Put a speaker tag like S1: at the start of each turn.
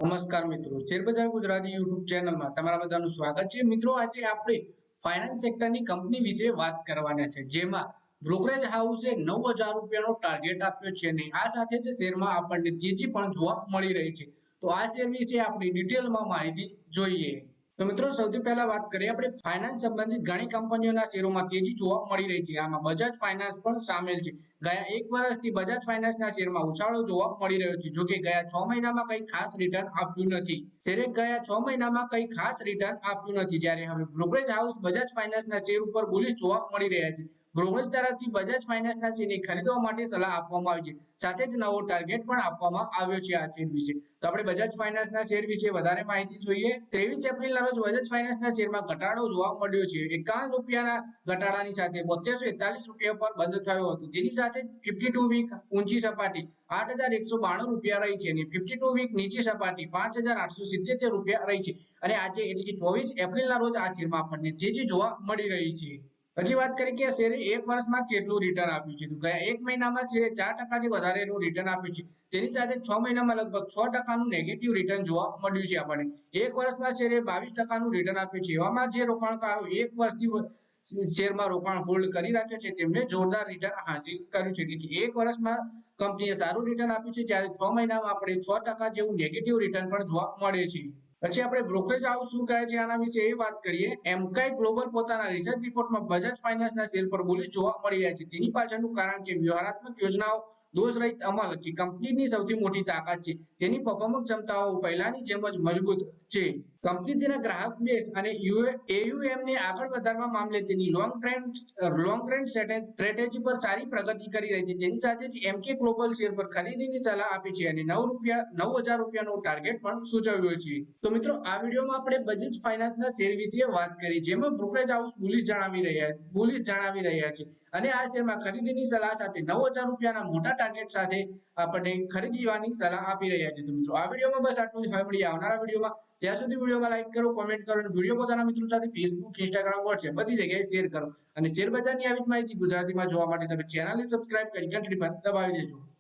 S1: નમસ્કાર મિત્રો, શેરબજાર ગુજરાતી યુટ્યુબ ચેનલમાં તમારા બધાનું સ્વાગત છે। મિત્રો, આજે આપણે ફાઇનાન્સ સેક્ટરની કંપની વિશે વાત કરવાના છે, જેમાં બ્રોકરેજ હાઉસે 9000 રૂપિયાનો ટાર્ગેટ આપ્યો છે અને આ સાથે જ શેરમાં આપણને તેજી પણ જોવા મળી રહી છે। તો આ શેર વિશે આપણે ડિટેલમાં માહિતી જોઈએ। તો મિત્રો, સૌથી પહેલા વાત કરીએ આપણે ફાઇનાન્સ સંબંધિત ઘણી કંપનીઓના શેરોમાં તેજી જોવા મળી રહી છે। આમાં બજાજ ફાઇનાન્સ પણ સામેલ છે। ગયા એક વર્ષથી બજાજ ફાઇનાન્સના શેરમાં ઉછાળો જોવા મળી રહ્યો છે। જો કે ગયા 6 મહિનામાં કંઈ ખાસ રિટર્ન આપ્યું નથી। શેરે ગયા 6 મહિનામાં કંઈ ખાસ રિટર્ન આપ્યું નથી, જ્યારે હવે બ્રોકરેજ હાઉસ બજાજ ફાઇનાન્સના શેર ઉપર બુલિશ જોવા મળી રહ્યા છે। બ્રોકરેજ તરફથી બજાજ ફાઇનાન્સના શેરને ખરીદવા માટે સલાહ આપવામાં આવી છે, સાથે જ નવો ટાર્ગેટ પણ આપવામાં આવ્યો છે આ શેર વિશે। તો આપણે બજાજ ફાઇનાન્સના શેર વિશે વધારે માહિતી જોઈએ। 23 એપ્રિલના રોજ બજાજ ફાઇનાન્સના શેરમાં ઘટાડો જોવા મળ્યો છે। 51 રૂપિયાના ઘટાડાની સાથે 7241 રૂપિયા પર બંધ થયો હતો। તેની સાથે 52 વીક ઊંચી સપાટી 8192 રૂપિયા રહી છે અને 52 વીક નીચી સપાટી 5877 રૂપિયા રહી છે અને આજે એટલે કે 24 એપ્રિલના રોજ આ શેરમાં આપણને તેજી જોવા મળી રહી છે। પછી વાત કરીએ કે શેરે એક વર્ષમાં કેટલું રિટર્ન આપ્યું છે। તો ગયા એક મહિનામાં શેરે 4% વધારેનું રિટર્ન આપ્યું છે। તેની સાથે 6 મહિનામાં લગભગ 6% નેગેટિવ રિટર્ન જોવા મળ્યું છે આપણને। એક વર્ષમાં શેરે 22% રિટર્ન આપ્યું છે। એવામાં જે રોકાણકારો એક વર્ષથી શેરમાં રોકાણ હોલ્ડ કરી રાખ્યો છે તેમને જોરદાર રિટર્ન હાંસિલ કર્યું છે। એટલે કે એક વર્ષમાં કંપનીએ સારું રિટર્ન આપ્યું છે, જ્યારે 6 મહિનામાં આપણે 6% જેવું નેગેટિવ રિટર્ન પણ જોવા મળે છે। પછી આપણે બ્રોકરેજ હાઉસ શું કહે છે આના વિશે એ વાત કરીએ। એમકાઈ ગ્લોબલ પોતાના રિસર્ચ રિપોર્ટમાં બજાજ ફાઇનાન્સના શેર પર બુલિશ જોવા મળી રહ્યા છે। તેની પાછળનું કારણ કે વ્યૂહાત્મક યોજનાઓ દોષ રહિત અમલ કે કંપનીની સૌથી મોટી તાકાત છે। તેની પરફોર્મન્સ ક્ષમતાઓ પહેલાની જેમ જ મજબૂત છે। કંપની તેના ગ્રાહક બેઝ અને એયુએમને આગળ વધારવા મામલે તેની લોંગ ટ્રેન્ડ સ્ટ્રેટેજી પર સારી પ્રગતિ કરી રહી છે। તેની સાથે જ એમકે ગ્લોબલ શેર પર ખરીદીની સલાહ આપી છે અને 9000 રૂપિયાનો ટાર્ગેટ પણ સૂચવ્યો છે। તો મિત્રો, આ વિડીયોમાં આપણે બજાજ ફાઇનાન્સના શેર વિશે વાત કરી, જેમાં બ્રોકરેજ હાઉસ બુલિશ જણાવી રહ્યા છે અને આ શેરમાં ખરીદીની સલાહ સાથે 9000 રૂપિયાના મોટા ટાર્ગેટ સાથે આપણને ખરીદવાની સલાહ આપી રહ્યા છે। તો મિત્રો, આ વિડીયોમાં બસ આટલું જ। હવે મળીએ આવનારા વિડીયોમાં। ત્યાં સુધી વિડીયોમાં લાઈક કરો, કોમેન્ટ કરો અને વિડીયો પોતાના મિત્રો સાથે ફેસબુક, ઇન્સ્ટાગ્રામ, વોટ્સએપ બધી જગ્યાએ શેર કરો અને શેર બજારની આવી જ માહિતી ગુજરાતીમાં જોવા માટે તમે ચેનલને સબસ્ક્રાઇબ કરી ઘંટડી પર દબાવી દેજો।